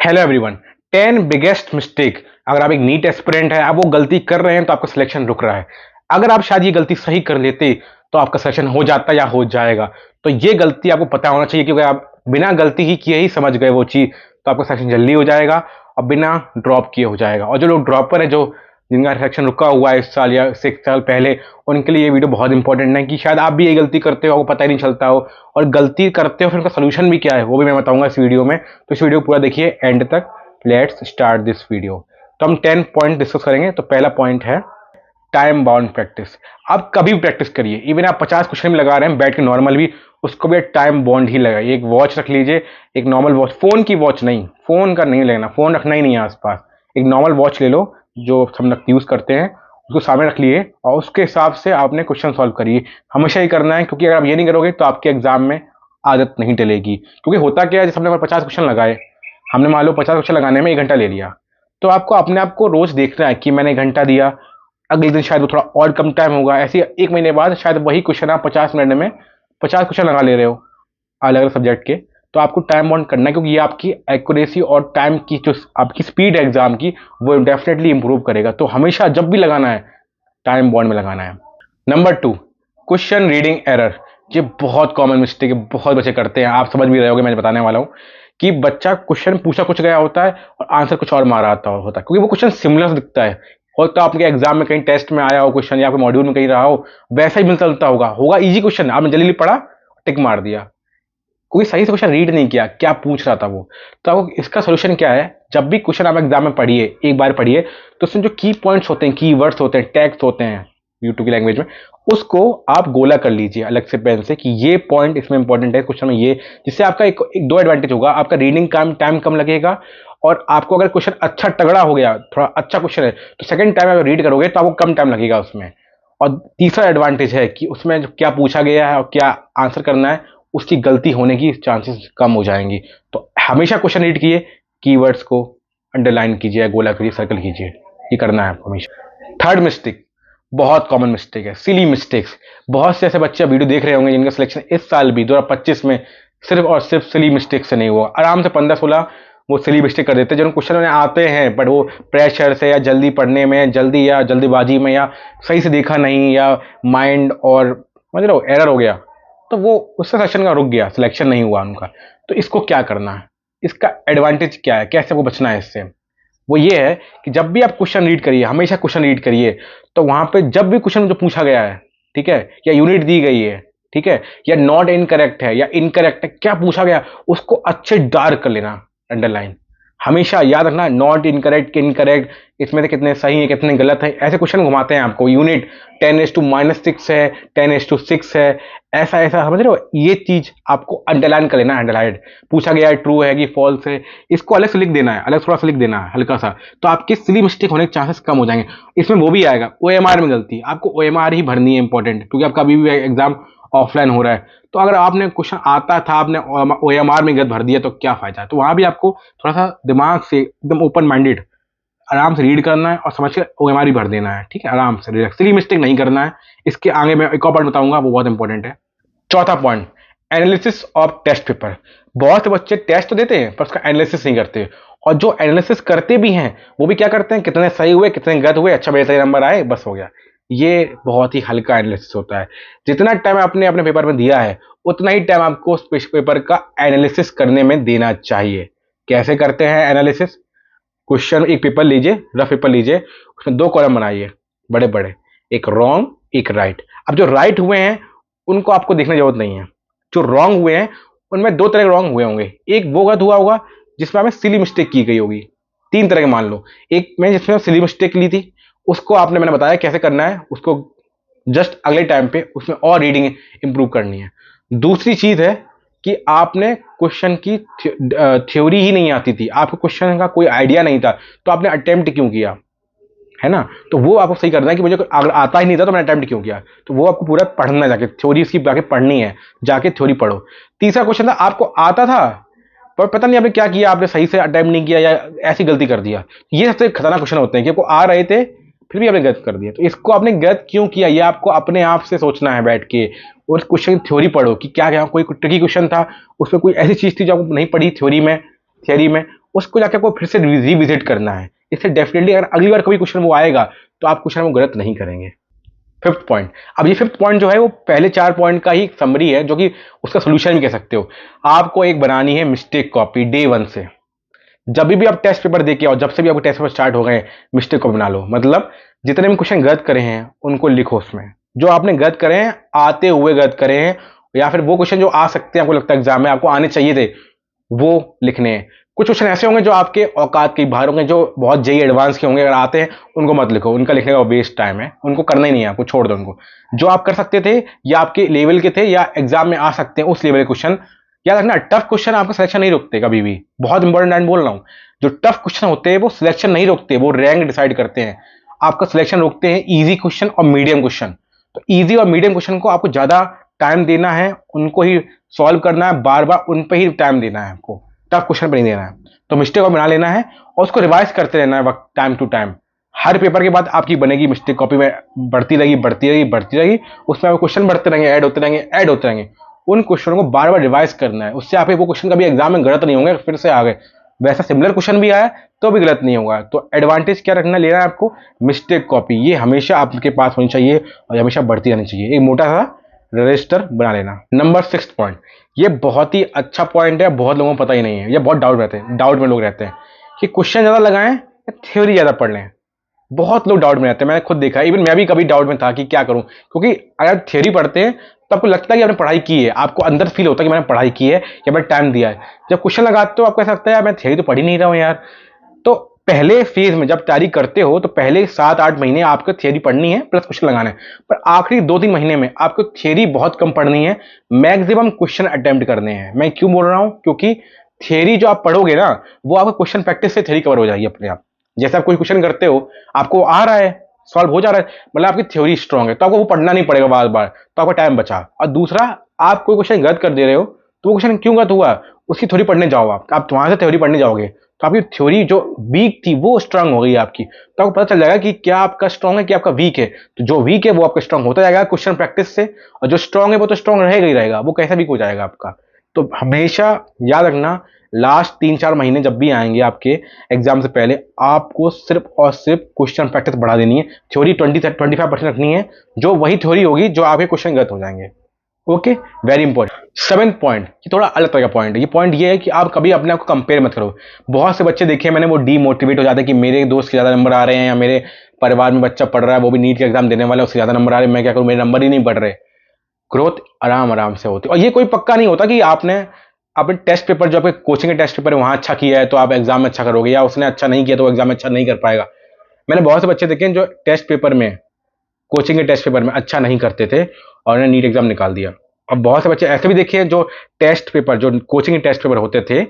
Hello everyone. 10 biggest mistake. अगर आप एक नीट एस्पिरेंट है, आप वो गलती कर रहे हैं तो आपका सिलेक्शन रुक रहा है। अगर आप शायद ये गलती सही कर लेते तो आपका सिलेक्शन हो जाता या हो जाएगा। तो ये गलती आपको पता होना चाहिए, क्योंकि आप बिना गलती ही किए ही समझ गए वो चीज, तो आपका सिलेक्शन जल्दी हो जाएगा और बिना ड्रॉप किए हो जाएगा। और जो लोग ड्रॉपर है, जो जिनका सिलेक्शन रुका हुआ है इस साल या 6 साल पहले, उनके लिए ये वीडियो बहुत इंपॉर्टेंट है कि शायद आप भी ये गलती करते हो, आपको पता ही नहीं चलता हो, और गलती करते हो फिर उनका सोल्यूशन भी क्या है वो भी मैं बताऊंगा इस वीडियो में। तो इस वीडियो को पूरा देखिए एंड तक। Let's start this video. तो हम 10 पॉइंट डिस्कस करेंगे। तो पहला पॉइंट है टाइम बाउंड प्रैक्टिस। आप कभी भी प्रैक्टिस करिए, इवन आप 50 क्वेश्चन भी लगा रहे हैं बैठ के नॉर्मल भी, उसको भी टाइम बाउंड ही लगाइए। एक वॉच रख लीजिए, एक नॉर्मल वॉच, फोन की वॉच नहीं, फोन का नहीं लेना, फोन रखना ही नहीं है आसपास। एक नॉर्मल वॉच ले लो जो हम लोग यूज करते हैं, उसको सामने रख लिए और उसके हिसाब से आपने क्वेश्चन सॉल्व करिए। हमेशा ही करना है, क्योंकि अगर आप ये नहीं करोगे तो आपके एग्जाम में आदत नहीं डलेगी। क्योंकि होता क्या है, जैसे हमने 50 क्वेश्चन लगाए, हमने मान लो 50 क्वेश्चन लगाने में 1 घंटा ले लिया, तो आपको अपने आप को रोज देखना है कि मैंने 1 घंटा दिया, अगले दिन शायद वो थोड़ा और कम टाइम होगा, ऐसे 1 महीने बाद शायद वही क्वेश्चन आप 50 मिनट में 50 क्वेश्चन लगा ले रहे हो अलग अलग सब्जेक्ट के। तो आपको टाइम बाउंड करना है, क्योंकि ये आपकी एक्यूरेसी और टाइम की जो आपकी स्पीड है एग्जाम की, वो डेफिनेटली इंप्रूव करेगा। तो हमेशा जब भी लगाना है टाइम बाउंड में लगाना है। Number 2, question reading error. ये बहुत कॉमन मिस्टेक है, बहुत बच्चे करते हैं। आप समझ भी रहे होगे, मैं बताने वाला हूं कि बच्चा क्वेश्चन पूछा कुछ गया होता है और आंसर कुछ और मारा आता होता है, क्योंकि वो क्वेश्चन सिमिलर दिखता है। होता आपके एग्जाम में कहीं टेस्ट में आया हो क्वेश्चन, या आपके मॉड्यूल में कहीं रहा हो, वैसा ही मिलता जुलता होगा इजी क्वेश्चन, आपने जल्दी पढ़ा, टिक मार दिया, कोई सही से क्वेश्चन रीड नहीं किया क्या पूछ रहा था वो। तो आपको इसका सोल्यूशन क्या है, जब भी क्वेश्चन आप एग्जाम में पढ़िए, एक बार पढ़िए, तो उसमें जो की पॉइंट्स होते हैं, की वर्ड्स होते हैं, टैग्स होते हैं यूट्यूब की लैंग्वेज में, उसको आप गोला कर लीजिए अलग से पेन से कि ये पॉइंट इसमें इंपॉर्टेंट है क्वेश्चन में ये। जिससे आपका एक दो एडवांटेज होगा, आपका रीडिंग टाइम कम लगेगा, और आपको अगर क्वेश्चन अच्छा तगड़ा हो गया, थोड़ा अच्छा क्वेश्चन है, तो सेकंड टाइम अगर रीड करोगे तो आपको कम टाइम लगेगा उसमें। और तीसरा एडवांटेज है कि उसमें जो क्या पूछा गया है और क्या आंसर करना है, उसकी गलती होने की चांसेस कम हो जाएंगी। तो हमेशा क्वेश्चन रीड कीजिए, कीवर्ड्स को अंडरलाइन कीजिए, गोला करिए, सर्कल कीजिए, ये करना है आपको हमेशा। थर्ड मिस्टेक, बहुत कॉमन मिस्टेक है, सिली मिस्टेक्स। बहुत से ऐसे बच्चे वीडियो देख रहे होंगे जिनका सिलेक्शन इस साल भी 2025 में सिर्फ और सिर्फ सिली मिस्टेक से नहीं हुआ। आराम से 15-16 वो सिली मिस्टेक कर देते हैं, जो क्वेश्चन उन्हें आते हैं, बट वो प्रेशर से या जल्दी पढ़ने में, जल्दी या जल्दीबाजी में, या सही से देखा नहीं, या माइंड और समझ लो एरर हो गया, तो वो उससे सेशन का रुक गया, सिलेक्शन नहीं हुआ उनका। तो इसको क्या करना है, इसका एडवांटेज क्या है, कैसे वो बचना है इससे, वो ये है कि जब भी आप क्वेश्चन रीड करिए, हमेशा क्वेश्चन रीड करिए, तो वहां पे जब भी क्वेश्चन जो पूछा गया है, ठीक है, या यूनिट दी गई है, ठीक है, या नॉट इनकरेक्ट है या इनकरेक्ट है, क्या पूछा गया उसको अच्छे डार्क कर लेना, अंडरलाइन। हमेशा याद रखना, नॉट इनकरेक्ट, इनकरेक्ट, इसमें से कितने सही है कितने गलत है, ऐसे क्वेश्चन घुमाते हैं आपको। यूनिट 10:-6 है, 10:6 है, ऐसा ऐसा, समझ रहे हो, ये चीज आपको अंडरलाइन कर लेना, अंडरलाइन। पूछा गया है ट्रू है कि फॉल्स है, इसको अलग से लिख देना है, अलग थोड़ा सा लिख देना है हल्का सा, तो आपके सिली मिस्टेक होने के चांसेस कम हो जाएंगे। इसमें वो भी आएगा ओएमआर में गलती, आपको ओएमआर ही भरनी है इंपॉर्टेंट, क्योंकि आपका अभी भी एग्जाम ऑफलाइन हो रहा है। तो अगर आपने क्वेश्चन आता था, आपने ओएमआर में गलत भर दिया, तो क्या फायदा है। तो वहां भी आपको थोड़ा सा दिमाग से एकदम ओपन माइंडेड आराम से रीड करना है और समझ के ओएमआर ही भर देना है, ठीक है, आराम से, रिलैक्स, सिली मिस्टेक नहीं करना है। इसके आगे मैं एक और पॉइंट बताऊंगा, वो बहुत इंपॉर्टेंट है। चौथा point, analysis of test paper. बहुत से बच्चे टेस्ट तो देते हैं पर उसका एनालिसिस नहीं करते, और जो एनालिसिस करते भी हैं वो भी क्या करते हैं, कितने सही हुए कितने गलत हुए, अच्छा मेरे सही नंबर आए, बस हो गया। ये बहुत ही हल्का एनालिसिस होता है। जितना टाइम आपने अपने पेपर में दिया है, उतना ही टाइम आपको उस पेपर का एनालिसिस करने में देना चाहिए। कैसे करते हैं एनालिसिस, क्वेश्चन, एक पेपर लीजिए, रफ पेपर लीजिए, उसमें 2 कॉलम बनाइए बड़े बड़े, एक रॉन्ग एक राइट। अब जो राइट हुए हैं उनको आपको देखने की जरूरत नहीं है, जो रॉन्ग हुए हैं उनमें 2 तरह के रॉन्ग हुए होंगे। एक वो गलत हुआ होगा जिसमें हमें सिली मिस्टेक की गई होगी, 3 तरह के मान लो। एक में जिसमें सिली मिस्टेक ली थी, उसको आपने, मैंने बताया कैसे करना है, उसको जस्ट अगले टाइम पे उसमें और रीडिंग इंप्रूव करनी है। दूसरी चीज है कि आपने क्वेश्चन की थ्योरी ही नहीं आती थी, आपको क्वेश्चन का कोई आइडिया नहीं था, तो आपने अटेम्प्ट क्यों किया, है ना। तो वो आपको सही करना है कि मुझे अगर आता ही नहीं था तो मैंने अटेम्प्ट क्यों किया। तो वो आपको पूरा पढ़ना, जाके थ्योरी इसकी जाके पढ़नी है, जाके थ्योरी पढ़ो। तीसरा क्वेश्चन था, आपको आता था पर पता नहीं आपने क्या किया, आपने सही से अटेम्प्ट नहीं किया या ऐसी गलती कर दिया। ये सबसे खतरनाक क्वेश्चन होते हैं कि आपको आ रहे थे फिर भी आपने गलत कर दिया। तो इसको आपने गलत क्यों किया, ये आपको अपने आप से सोचना है बैठ के, और क्वेश्चन की थ्योरी पढ़ो कि क्या क्या, कोई ट्रिकी क्वेश्चन था, उसमें कोई ऐसी चीज थी जो आपको नहीं पढ़ी थ्योरी में, उसको जाके आपको फिर से रिविजिट करना है। इससे डेफिनेटली अगर अगली बार कभी क्वेश्चन वो आएगा तो आप क्वेश्चन वो गलत नहीं करेंगे। फिफ्थ पॉइंट, अब ये फिफ्थ पॉइंट जो है वो पहले 4 पॉइंट का ही समरी है, जो कि उसका सोल्यूशन भी कह सकते हो। आपको एक बनानी है मिस्टेक कॉपी डे 1 से। जब भी आप टेस्ट पेपर देके आओ, जब से भी आपके टेस्ट पेपर स्टार्ट हो गए, मिस्टेक को बना लो। मतलब जितने भी क्वेश्चन गलत करे हैं उनको लिखो उसमें, जो आपने गलत करे हैं, आते हुए गलत करे हैं, या फिर वो क्वेश्चन जो आ सकते हैं, आपको लगता है एग्जाम में आपको आने चाहिए थे, वो लिखने हैं। कुछ क्वेश्चन ऐसे होंगे जो आपके औकात के बाहर होंगे, जो बहुत जेई एडवांस के होंगे, अगर आते हैं उनको मत लिखो, उनका लिखने का वेस्ट टाइम है, उनको करना ही नहीं है, आपको छोड़ दो उनको। जो आप कर सकते थे या आपके लेवल के थे या एग्जाम में आ सकते हैं उस लेवल के क्वेश्चन याद रखना। टफ क्वेश्चन आपका सिलेक्शन नहीं रुकते कभी भी, बहुत इंपॉर्टेंट लाइन बोल रहा हूं। जो टफ क्वेश्चन होते हैं वो सिलेक्शन नहीं रोकते, वो रैंक डिसाइड करते हैं। आपका सिलेक्शन रोकते हैं इजी क्वेश्चन और मीडियम क्वेश्चन। तो इजी और मीडियम क्वेश्चन को आपको ज्यादा टाइम देना है, उनको ही सॉल्व करना है, बार बार उन पर ही टाइम देना है आपको, टफ क्वेश्चन पर नहीं देना है। तो मिस्टेक को बना लेना है और उसको रिवाइज करते रहना है वक्त टाइम टू टाइम। हर पेपर के बाद आपकी बनेगी मिस्टेक कॉपी में, बढ़ती रहेगी बढ़ती रहेगी बढ़ती रहेगी, उसमें आपके क्वेश्चन बढ़ते रहेंगे, ऐड होते रहेंगे ऐड होते रहेंगे। उन क्वेश्चनों को बार बार रिवाइज करना है, उससे आपके वो क्वेश्चन कभी एग्जाम में गलत नहीं होंगे, फिर से आ गए वैसा सिमिलर क्वेश्चन भी आया तो भी गलत नहीं होगा। तो एडवांटेज क्या रखना लेना है आपको, मिस्टेक कॉपी ये हमेशा आपके पास होनी चाहिए और हमेशा बढ़ती रहनी चाहिए। एक मोटा सा रजिस्टर बना लेना। नंबर 6 पॉइंट, ये बहुत ही अच्छा पॉइंट है, बहुत लोगों को पता ही नहीं है, ये बहुत डाउट में लोग रहते हैं कि क्वेश्चन ज्यादा लगाएं या थ्योरी ज्यादा पढ़ लें। बहुत लोग डाउट में रहते हैं, मैंने खुद देखा, इवन मैं भी कभी डाउट में था कि क्या करूं, क्योंकि अगर थ्योरी पढ़ते हैं तो आपको लगता है कि आपने पढ़ाई की है, आपको अंदर फील होता है कि मैंने पढ़ाई की है या मैंने टाइम दिया है। जब क्वेश्चन लगाते हो आपको ऐसा लगता है यार मैं थ्योरी तो पढ़ ही नहीं रहा हूं यार। तो पहले फेज में जब तैयारी करते हो तो पहले 7-8 महीने आपको थियरी पढ़नी है प्लस क्वेश्चन लगाना है, पर आखिरी 2-3 महीने में आपको थियरी बहुत कम पढ़नी है, मैक्सिमम क्वेश्चन अटेम्प्ट करने हैं। मैं क्यों बोल रहा हूं, क्योंकि थियरी जो आप पढ़ोगे ना वो आपको क्वेश्चन प्रैक्टिस से थियरी कवर हो जाएगी अपने आप। जैसे आप कोई क्वेश्चन करते हो, आपको आ रहा है, सॉल्व हो जा रहा है, मतलब आपकी थ्योरी स्ट्रांग है, तो आपको वो पढ़ना नहीं पड़ेगा बार बार, तो आपका टाइम बचा। और दूसरा, आप कोई क्वेश्चन गलत कर दे रहे हो तो वो क्वेश्चन क्यों गलत हुआ उसकी थ्योरी पढ़ने जाओ, आप वहां से थ्योरी पढ़ने जाओगे तो आपकी थ्योरी जो वीक थी वो स्ट्रांग हो गई आपकी, तो आपको पता चल जाएगा कि क्या आपका स्ट्रांग है क्या आपका वीक है। तो जो वीक है वो आपका स्ट्रांग होता जाएगा क्वेश्चन प्रैक्टिस से, और जो स्ट्रांग है वो तो स्ट्रांग रहेगा ही रहेगा, वो कैसा वीक हो जाएगा आपका। तो हमेशा याद रखना, लास्ट 3-4 महीने जब भी आएंगे आपके एग्जाम से पहले, आपको सिर्फ और सिर्फ क्वेश्चन प्रैक्टिस बढ़ा देनी है। थ्योरी 20-25% रखनी है, जो वही थ्योरी होगी जो आपके क्वेश्चन गलत हो जाएंगे। Okay, very important. 7th point, ये थोड़ा अलग तरह का पॉइंट है। ये पॉइंट ये है कि आप कभी अपने आप को कंपेयर मत करो। बहुत से बच्चे देखे मैंने, वो डीमोटिवेट हो जाते हैं कि मेरे दोस्त के ज्यादा नंबर आ रहे हैं, या मेरे परिवार में बच्चा पढ़ रहा है वो भी नीट का एग्जाम देने वाला है, उससे ज्यादा नंबर आ रहे हैं, मैं क्या करूं, मेरे नंबर ही नहीं बढ़ रहे। ग्रोथ आराम आराम से होती है, और ये कोई पक्का नहीं होता कि आपने अपने टेस्ट पेपर, जो आपके कोचिंग के टेस्ट पेपर है वहां अच्छा किया है तो आप एग्जाम में अच्छा करोगे, या उसने अच्छा नहीं किया तो एग्जाम में अच्छा नहीं कर पाएगा। मैंने बहुत से बच्चे देखे हैं जो टेस्ट पेपर में, कोचिंग के टेस्ट पेपर में अच्छा नहीं करते थे और उन्हें नीट एग्जाम निकाल दिया। और बहुत से बच्चे ऐसे भी देखे हैं जो टेस्ट पेपर, जो कोचिंग के टेस्ट पेपर होते थे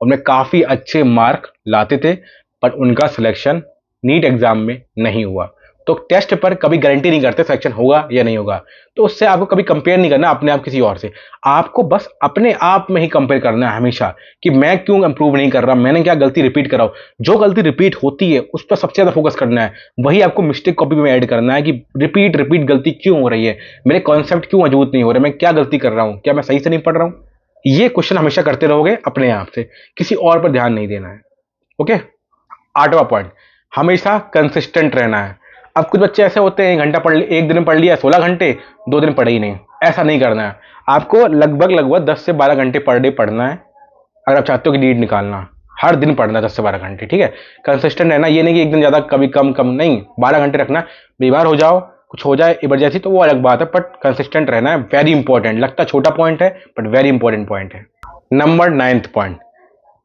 उनमें काफी अच्छे मार्क लाते थे, पर उनका सिलेक्शन नीट एग्जाम में नहीं हुआ। तो टेस्ट पेपर कभी गारंटी नहीं करते सिलेक्शन होगा या नहीं होगा, तो उससे आपको कभी कंपेयर नहीं करना अपने आप किसी और से। आपको बस अपने आप में ही कंपेयर करना है हमेशा, कि मैं क्यों इंप्रूव नहीं कर रहा, मैंने क्या गलती रिपीट कर रहा हूं। जो गलती रिपीट होती है उस पर सबसे ज्यादा फोकस करना है, वही आपको मिस्टेक कॉपी में ऐड करना है कि रिपीट रिपीट गलती क्यों हो रही है, मेरे कॉन्सेप्ट क्यों मजबूत नहीं हो रहे, मैं क्या गलती कर रहा हूं, क्या मैं सही से नहीं पढ़ रहा हूं। ये क्वेश्चन हमेशा करते रहोगे अपने आप से, किसी और पर ध्यान नहीं देना है। ओके, 8वां पॉइंट, हमेशा कंसिस्टेंट रहना है। अब कुछ बच्चे ऐसे होते हैं, 1 घंटा पढ़ एक दिन में पढ़ लिया 16 घंटे, 2 दिन पढ़े ही नहीं। ऐसा नहीं करना है, आपको लगभग 10 से 12 घंटे पर डे पढ़ना है अगर आप चाहते हो कि नीट निकालना। हर दिन पढ़ना 10 से 12 घंटे, ठीक है। कंसिस्टेंट रहना, ये नहीं कि एक दिन ज्यादा कभी कम कम नहीं, 12 घंटे रखना। बीमार हो जाओ, कुछ हो जाए इमरजेंसी तो वो अलग बात है, बट कंसिस्टेंट रहना है, वेरी इंपॉर्टेंट। लगता छोटा पॉइंट है बट वेरी इंपॉर्टेंट पॉइंट है। Number 9th point,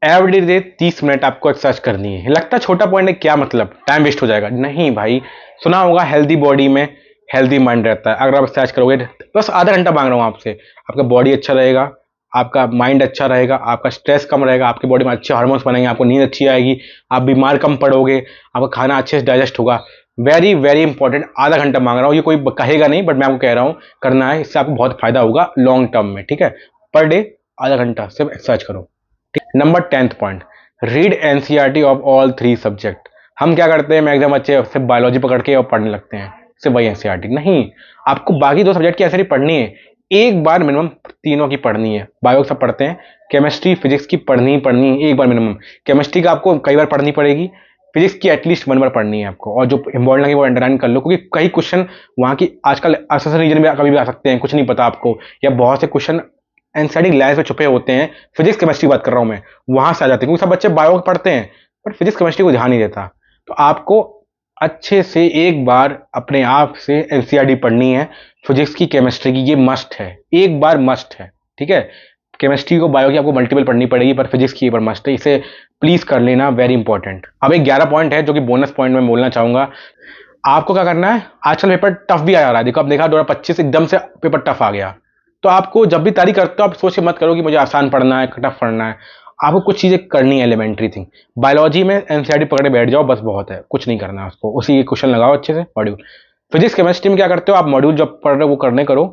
every day 30 minute आपको एक्सरसाइज करनी है। लगता छोटा पॉइंट है, क्या मतलब टाइम वेस्ट हो जाएगा, नहीं भाई। सुना होगा हेल्दी बॉडी में हेल्दी माइंड रहता है। अगर आप एक्सरसाइज करोगे, बस आधा घंटा मांग रहा हूं आपसे, आपका बॉडी अच्छा रहेगा, आपका माइंड अच्छा रहेगा, आपका स्ट्रेस कम रहेगा, आपकी बॉडी में अच्छे हार्मोन्स बनेंगे, आपको नींद अच्छी आएगी, आप बीमार कम पड़ोगे, आपका खाना अच्छे से डाइजेस्ट होगा। वेरी वेरी इंपॉर्टेंट, आधा घंटा मांग रहा हूँ, ये कोई कहेगा नहीं बट मैं आपको कह रहा हूँ करना है, इससे आपको बहुत फायदा होगा लॉन्ग टर्म में, ठीक है। पर डे आधा घंटा सिर्फ एक्सरसाइज करो। Number 10th point, read NCERT of all 3 subject. हम क्या करते हैं, मैक्सिमम बच्चे सिर्फ बायोलॉजी पकड़ के और पढ़ने लगते हैं, सिर्फ वही एनसीईआरटी नहीं, आपको बाकी 2 सब्जेक्ट की एनसीईआरटी पढ़नी है। एक बार मिनिमम तीनों की पढ़नी है। बायो सब पढ़ते हैं, केमिस्ट्री फिजिक्स की पढ़नी ही पढ़नी है एक बार मिनिमम। केमिस्ट्री का आपको कई बार पढ़नी पड़ेगी, फिजिक्स की एटलीस्ट 1 बार पढ़नी है आपको, और जो इंपॉर्टेंट लगे वो अंडरलाइन कर लो, क्योंकि कई क्वेश्चन वहाँ की आजकल असेसर रीजन में कभी भी आ सकते हैं, कुछ नहीं पता आपको, या बहुत से क्वेश्चन एनसीईआरटी लाइन्स में छुपे होते हैं। फिजिक्स केमिस्ट्री की बात कर रहा हूँ मैं, वहां से आ जाते हैं, क्योंकि सब बच्चे बायो पढ़ते हैं बट फिजिक्स केमिस्ट्री को ध्यान नहीं देता। तो आपको अच्छे से एक बार अपने आप से एनसीईआरटी पढ़नी है फिजिक्स की, केमिस्ट्री की, ये मस्ट है, एक बार मस्ट है, ठीक है। केमिस्ट्री को बायो की आपको मल्टीपल पढ़नी पड़ेगी, पर फिजिक्स की एक बार मस्ट है, इसे प्लीज कर लेना, वेरी इंपॉर्टेंट। अब एक 11 पॉइंट है जो कि बोनस पॉइंट में बोलना चाहूंगा। आपको क्या करना है, आजकल पेपर टफ भी आ रहा है, देखो अब देखा 2025 एकदम से पेपर टफ आ गया, तो आपको जब भी तैयारी करते हो आप सोच के मत करो कि मुझे आसान पढ़ना है, टफ पढ़ना है। आपको कुछ चीजें करनी है, एलिमेंट्री थिंग। बायोलॉजी में एनसीईआरटी पकड़े बैठ जाओ, बस बहुत है, कुछ नहीं करना है उसको, उसी क्वेश्चन लगाओ अच्छे से मॉड्यूल। फिजिक्स केमिस्ट्री में क्या करते हो आप, मॉड्यूल जब पढ़ रहे हो वो करने करो,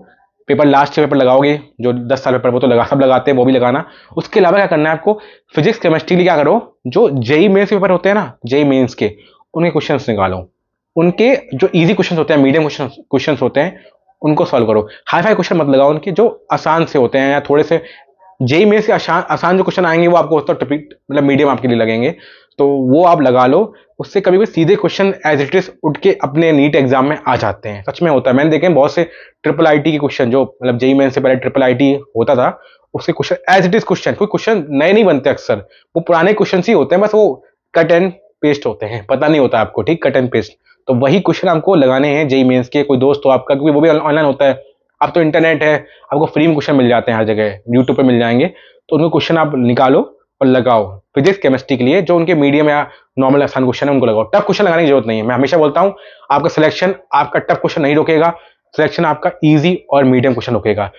पेपर लास्ट पेपर लगाओगे, जो 10 साल पेपर वो तो लगा सब लगाते हैं, वो भी लगाना। उसके अलावा क्या करना है आपको, फिजिक्स केमिस्ट्री के लिए क्या करो, जो जेई मेंस पेपर होते हैं ना, जेई मेंस के, उनके क्वेश्चंस निकालो। उनके जो इजी क्वेश्चन होते हैं, मीडियम क्वेश्चन होते हैं, उनको सॉल्व करो। हाई फाई क्वेश्चन मत लगाओ, उनके जो आसान से होते हैं या थोड़े से जेई में से आसान जो क्वेश्चन आएंगे वो आपको तो मतलब मीडियम आपके लिए लगेंगे, तो वो आप लगा लो। उससे कभी भी सीधे क्वेश्चन एज इट इज उठ के अपने नीट एग्जाम में आ जाते हैं, सच में होता है। मैंने देखे बहुत से ट्रिपल आईटी के क्वेश्चन, जो मतलब जेई में से पहले ट्रिपल आईटी होता था, उसके question as it is question, कोई क्वेश्चन नए नहीं बनते अक्सर, वो पुराने क्वेश्चन ही होते हैं, बस वो कट एंड पेस्ट होते हैं, पता नहीं होता आपको, ठीक, कट एंड पेस्ट। तो वही क्वेश्चन आपको लगाने हैं जेई मेंस के। कोई दोस्त हो आपका, क्योंकि वो भी ऑनलाइन होता है, अब तो इंटरनेट है, आपको फ्री में क्वेश्चन मिल जाते हैं हर जगह, यूट्यूब पे मिल जाएंगे, तो उनको क्वेश्चन आप निकालो और लगाओ। फिजिक्स केमिस्ट्री के लिए जो उनके मीडियम या नॉर्मल आसान क्वेश्चन है उनको लगाओ, टफ क्वेश्चन लगाने की जरूरत नहीं है। मैं हमेशा बोलता हूँ आपका सिलेक्शन आपका टफ क्वेश्चन नहीं रोकेगा, सिलेक्शन आपका ईजी और मीडियम क्वेश्चन रोकेगा।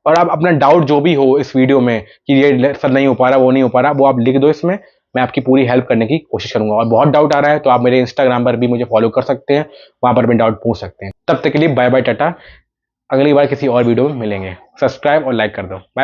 और आप अपना डाउट जो भी हो इस वीडियो में कि ये सर नहीं हो पा रहा, वो नहीं हो पा रहा, वो आप लिख दो इसमें, मैं आपकी पूरी हेल्प करने की कोशिश करूंगा। और बहुत डाउट आ रहा है तो आप मेरे इंस्टाग्राम पर भी मुझे फॉलो कर सकते हैं, वहां पर भी डाउट पूछ सकते हैं। तब तक के लिए बाय बाय, टाटा, अगली बार किसी और वीडियो में मिलेंगे। सब्सक्राइब और लाइक कर दो, बाय।